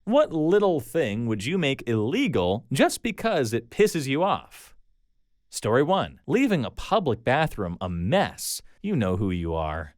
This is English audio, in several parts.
What little thing would you make illegal just because it pisses you off? Story 1. Leaving a public bathroom a mess. You know who you are.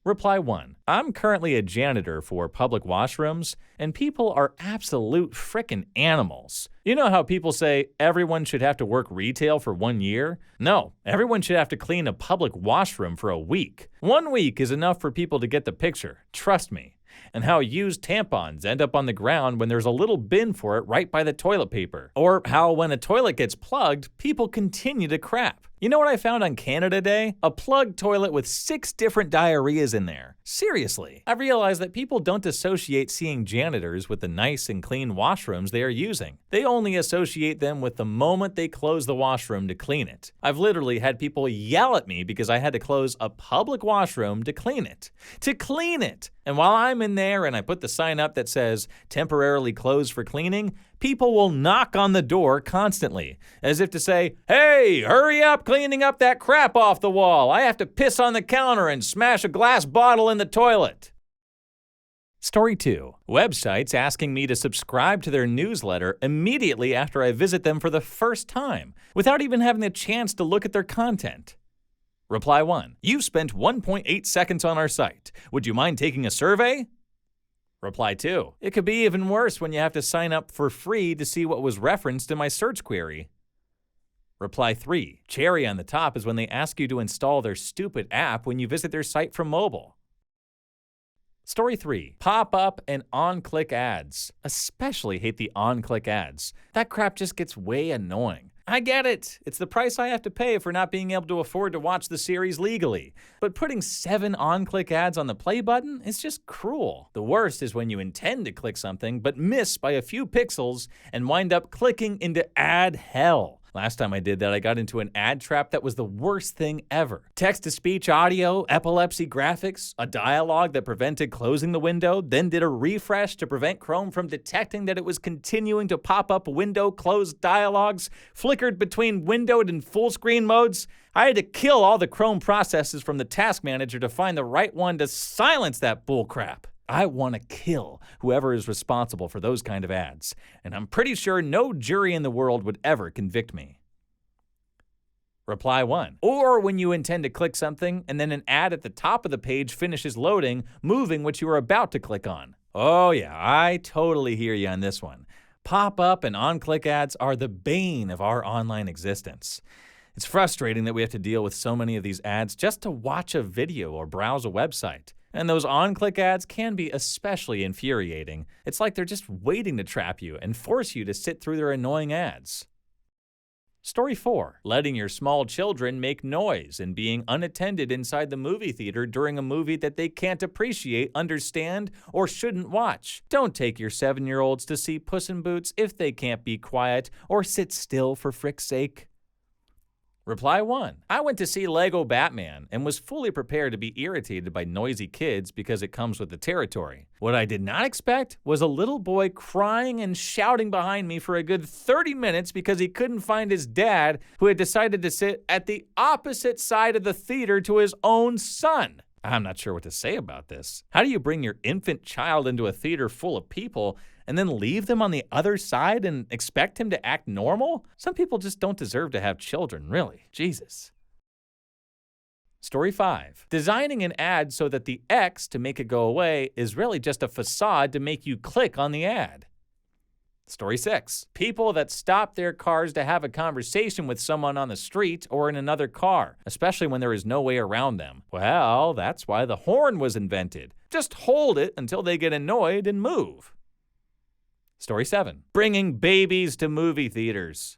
Reply 1. I'm currently a janitor for public washrooms, and people are absolute frickin' animals. You know how people say everyone should have to work retail for 1 year? No, everyone should have to clean a public washroom for a week. 1 week is enough for people to get the picture, trust me. And how used tampons end up on the ground when there's a little bin for it right by the toilet paper. Or how when a toilet gets plugged, people continue to crap. You know what I found on Canada Day? A plugged toilet with 6 different diarrheas in there. Seriously. I realized that people don't associate seeing janitors with the nice and clean washrooms they are using. They only associate them with the moment they close the washroom to clean it. I've literally had people yell at me because I had to close a public washroom to clean it. To clean it! And while I'm in there and I put the sign up that says temporarily closed for cleaning, people will knock on the door constantly, as if to say, "Hey, hurry up cleaning up that crap off the wall. I have to piss on the counter and smash a glass bottle in the toilet." Story 2. Websites asking me to subscribe to their newsletter immediately after I visit them for the first time, without even having the chance to look at their content. Reply 1. You've spent 1.8 seconds on our site. Would you mind taking a survey? Reply 2. It could be even worse when you have to sign up for free to see what was referenced in my search query. Reply 3. Cherry on the top is when they ask you to install their stupid app when you visit their site from mobile. Story 3. Pop-up and on-click ads. Especially hate the on-click ads. That crap just gets way annoying. I get it. It's the price I have to pay for not being able to afford to watch the series legally. But putting 7 on-click ads on the play button is just cruel. The worst is when you intend to click something but miss by a few pixels and wind up clicking into ad hell. Last time I did that, I got into an ad trap that was the worst thing ever. Text-to-speech audio, epilepsy graphics, a dialogue that prevented closing the window, then did a refresh to prevent Chrome from detecting that it was continuing to pop up window-closed dialogues, flickered between windowed and full-screen modes. I had to kill all the Chrome processes from the task manager to find the right one to silence that bullcrap. I want to kill whoever is responsible for those kind of ads, and I'm pretty sure no jury in the world would ever convict me. Reply 1. Or when you intend to click something and then an ad at the top of the page finishes loading, moving what you are about to click on. Oh yeah, I totally hear you on this one. Pop-up and on-click ads are the bane of our online existence. It's frustrating that we have to deal with so many of these ads just to watch a video or browse a website. And those on-click ads can be especially infuriating. It's like they're just waiting to trap you and force you to sit through their annoying ads. Story 4. Letting your small children make noise and being unattended inside the movie theater during a movie that they can't appreciate, understand, or shouldn't watch. Don't take your 7-year-olds to see Puss in Boots if they can't be quiet or sit still for frick's sake. Reply 1. I went to see Lego Batman and was fully prepared to be irritated by noisy kids because it comes with the territory. What I did not expect was a little boy crying and shouting behind me for a good 30 minutes because he couldn't find his dad, who had decided to sit at the opposite side of the theater to his own son. I'm not sure what to say about this. How do you bring your infant child into a theater full of people and then leave them on the other side and expect him to act normal? Some people just don't deserve to have children, really. Jesus. Story 5. Designing an ad so that the X to make it go away is really just a facade to make you click on the ad. Story 6. People that stop their cars to have a conversation with someone on the street or in another car, especially when there is no way around them. Well, that's why the horn was invented. Just hold it until they get annoyed and move. Story 7. Bringing babies to movie theaters.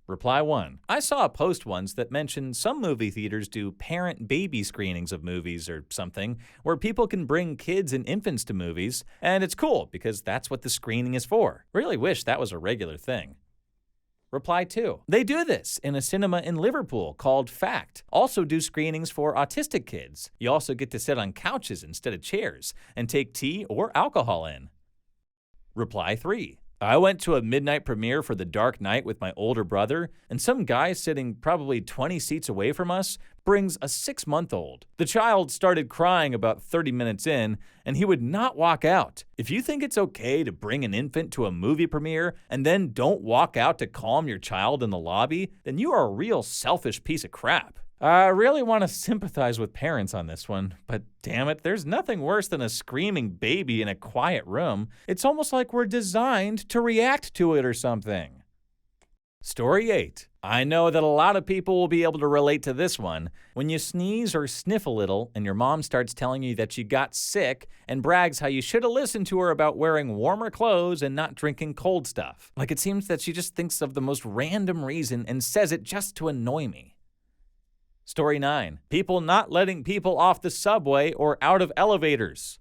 Reply 1. I saw a post once that mentioned some movie theaters do parent-baby screenings of movies or something, where people can bring kids and infants to movies, and it's cool because that's what the screening is for. Really wish that was a regular thing. Reply 2. They do this in a cinema in Liverpool called Fact. Also do screenings for autistic kids. You also get to sit on couches instead of chairs and take tea or alcohol in. Reply 3. I went to a midnight premiere for The Dark Knight with my older brother, and some guy sitting probably 20 seats away from us brings a 6-month-old. The child started crying about 30 minutes in, and he would not walk out. If you think it's okay to bring an infant to a movie premiere and then don't walk out to calm your child in the lobby, then you are a real selfish piece of crap. I really want to sympathize with parents on this one, but damn it, there's nothing worse than a screaming baby in a quiet room. It's almost like we're designed to react to it or something. Story 8. I know that a lot of people will be able to relate to this one. When you sneeze or sniff a little and your mom starts telling you that you got sick and brags how you should have listened to her about wearing warmer clothes and not drinking cold stuff. Like it seems that she just thinks of the most random reason and says it just to annoy me. Story 9. People not letting people off the subway or out of elevators.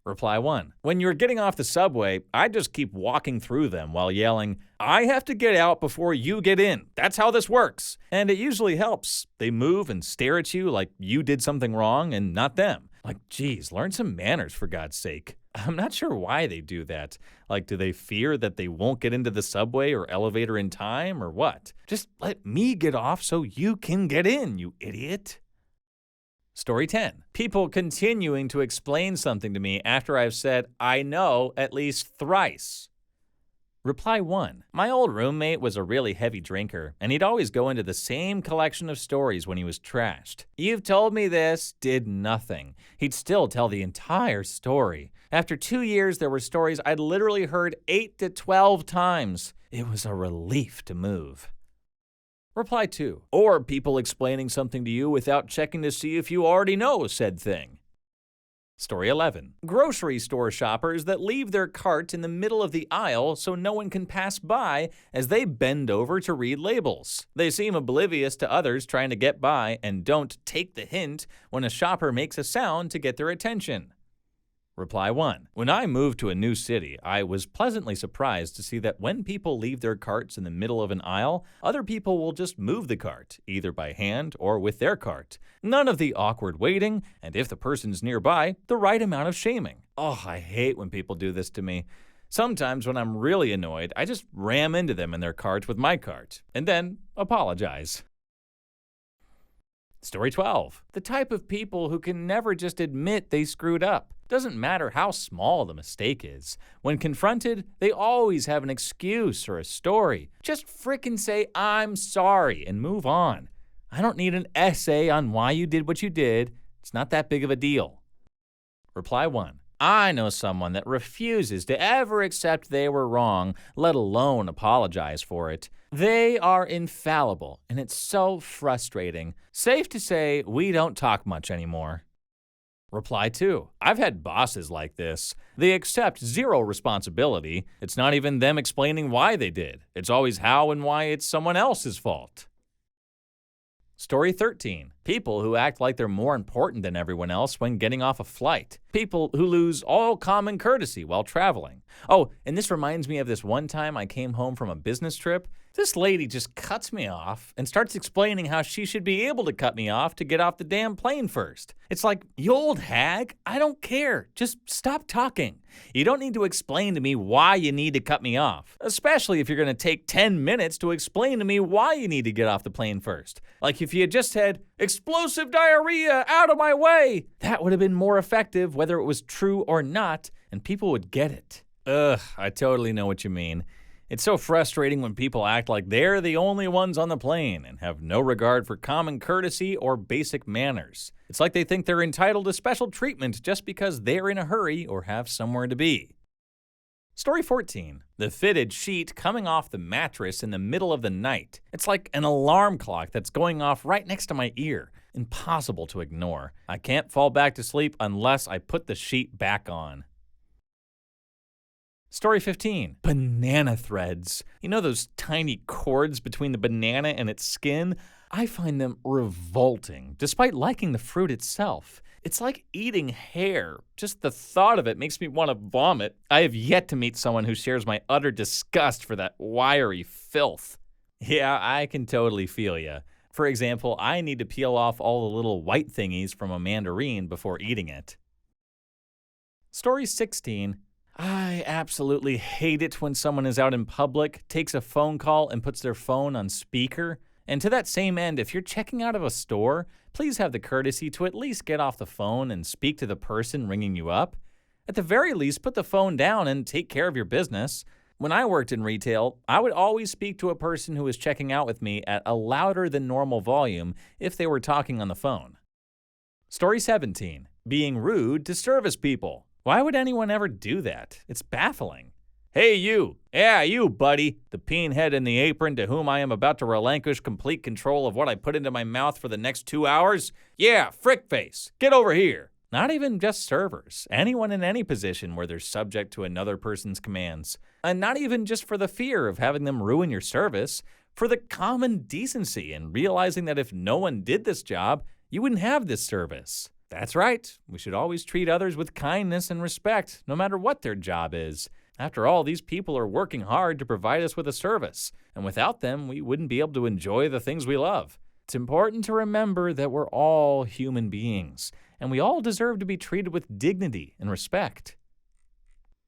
Reply 1. When you're getting off the subway, I just keep walking through them while yelling, "I have to get out before you get in. That's how this works." And it usually helps. They move and stare at you like you did something wrong and not them. Like, geez, learn some manners for God's sake. I'm not sure why they do that. Like, do they fear that they won't get into the subway or elevator in time or what? Just let me get off so you can get in, you idiot. Story 10. People continuing to explain something to me after I've said, "I know," at least thrice. Reply 1. My old roommate was a really heavy drinker, and he'd always go into the same collection of stories when he was trashed. "You've told me this," did nothing. He'd still tell the entire story. After 2 years, there were stories I'd literally heard 8 to 12 times. It was a relief to move. Reply 2. Or people explaining something to you without checking to see if you already know said thing. Story 11. Grocery store shoppers that leave their cart in the middle of the aisle so no one can pass by as they bend over to read labels. They seem oblivious to others trying to get by and don't take the hint when a shopper makes a sound to get their attention. Reply 1. When I moved to a new city, I was pleasantly surprised to see that when people leave their carts in the middle of an aisle, other people will just move the cart, either by hand or with their cart. None of the awkward waiting, and if the person's nearby, the right amount of shaming. Oh, I hate when people do this to me. Sometimes when I'm really annoyed, I just ram into them in their cart with my cart, and then apologize. Story 12. The type of people who can never just admit they screwed up. Doesn't matter how small the mistake is. When confronted, they always have an excuse or a story. Just frickin' say, "I'm sorry," and move on. I don't need an essay on why you did what you did. It's not that big of a deal. Reply 1. I know someone that refuses to ever accept they were wrong, let alone apologize for it. They are infallible, and it's so frustrating. Safe to say, we don't talk much anymore. Reply 2. I've had bosses like this. They accept zero responsibility. It's not even them explaining why they did. It's always how and why it's someone else's fault. Story 13. People who act like they're more important than everyone else when getting off a flight. People who lose all common courtesy while traveling. Oh, and this reminds me of this one time I came home from a business trip. This lady just cuts me off and starts explaining how she should be able to cut me off to get off the damn plane first. It's like, you old hag, I don't care. Just stop talking. You don't need to explain to me why you need to cut me off, especially if you're going to take 10 minutes to explain to me why you need to get off the plane first. Like if you had just said, "Explosive diarrhea, out of my way," that would have been more effective whether it was true or not, and people would get it. Ugh, I totally know what you mean. It's so frustrating when people act like they're the only ones on the plane and have no regard for common courtesy or basic manners. It's like they think they're entitled to special treatment just because they're in a hurry or have somewhere to be. Story 14. The fitted sheet coming off the mattress in the middle of the night. It's like an alarm clock that's going off right next to my ear. Impossible to ignore. I can't fall back to sleep unless I put the sheet back on. Story 15. Banana threads. You know those tiny cords between the banana and its skin? I find them revolting, despite liking the fruit itself. It's like eating hair. Just the thought of it makes me want to vomit. I have yet to meet someone who shares my utter disgust for that wiry filth. Yeah, I can totally feel ya. For example, I need to peel off all the little white thingies from a mandarine before eating it. Story 16. I absolutely hate it when someone is out in public, takes a phone call, and puts their phone on speaker. And to that same end, if you're checking out of a store, please have the courtesy to at least get off the phone and speak to the person ringing you up. At the very least, put the phone down and take care of your business. When I worked in retail, I would always speak to a person who was checking out with me at a louder than normal volume if they were talking on the phone. Story 17. Being rude to service people. Why would anyone ever do that? It's baffling. Hey, you. Yeah, you, buddy. The peenhead in the apron to whom I am about to relinquish complete control of what I put into my mouth for the next 2 hours? Yeah, frick face. Get over here. Not even just servers. Anyone in any position where they're subject to another person's commands. And not even just for the fear of having them ruin your service, for the common decency and realizing that if no one did this job, you wouldn't have this service. That's right. We should always treat others with kindness and respect, no matter what their job is. After all, these people are working hard to provide us with a service, and without them, we wouldn't be able to enjoy the things we love. It's important to remember that we're all human beings, and we all deserve to be treated with dignity and respect.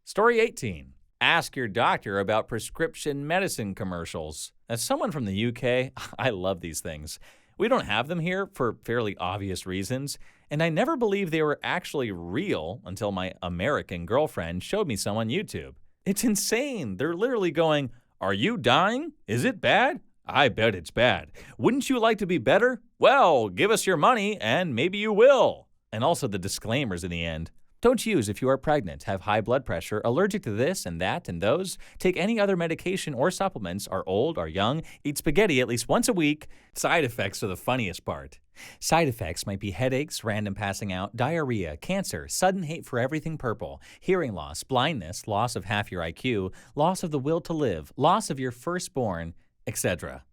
Story 18. Ask your doctor about prescription medicine commercials. As someone from the UK, I love these things. We don't have them here for fairly obvious reasons, and I never believed they were actually real until my American girlfriend showed me some on YouTube. It's insane. They're literally going, "Are you dying? Is it bad? I bet it's bad. Wouldn't you like to be better? Well, give us your money and maybe you will." And also the disclaimers in the end. Don't use if you are pregnant, have high blood pressure, allergic to this and that and those, take any other medication or supplements, are old, are young, eat spaghetti at least once a week. Side effects are the funniest part. Side effects might be headaches, random passing out, diarrhea, cancer, sudden hate for everything purple, hearing loss, blindness, loss of half your IQ, loss of the will to live, loss of your firstborn, etc.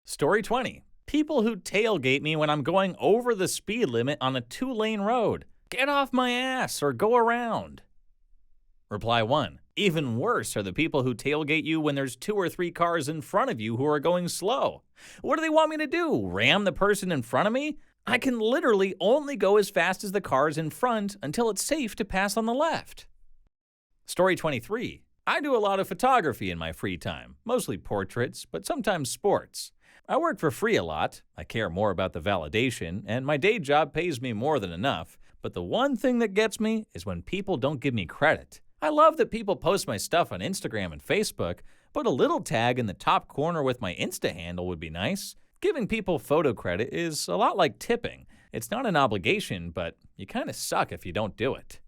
Story 20. People who tailgate me when I'm going over the speed limit on a 2-lane road. Get off my ass or go around. Reply 1. Even worse are the people who tailgate you when there's 2 or 3 cars in front of you who are going slow. What do they want me to do? Ram the person in front of me? I can literally only go as fast as the cars in front until it's safe to pass on the left. Story 23. I do a lot of photography in my free time, mostly portraits, but sometimes sports. I work for free a lot, I care more about the validation, and my day job pays me more than enough. But the one thing that gets me is when people don't give me credit. I love that people post my stuff on Instagram and Facebook, but a little tag in the top corner with my Insta handle would be nice. Giving people photo credit is a lot like tipping. It's not an obligation, but you kind of suck if you don't do it.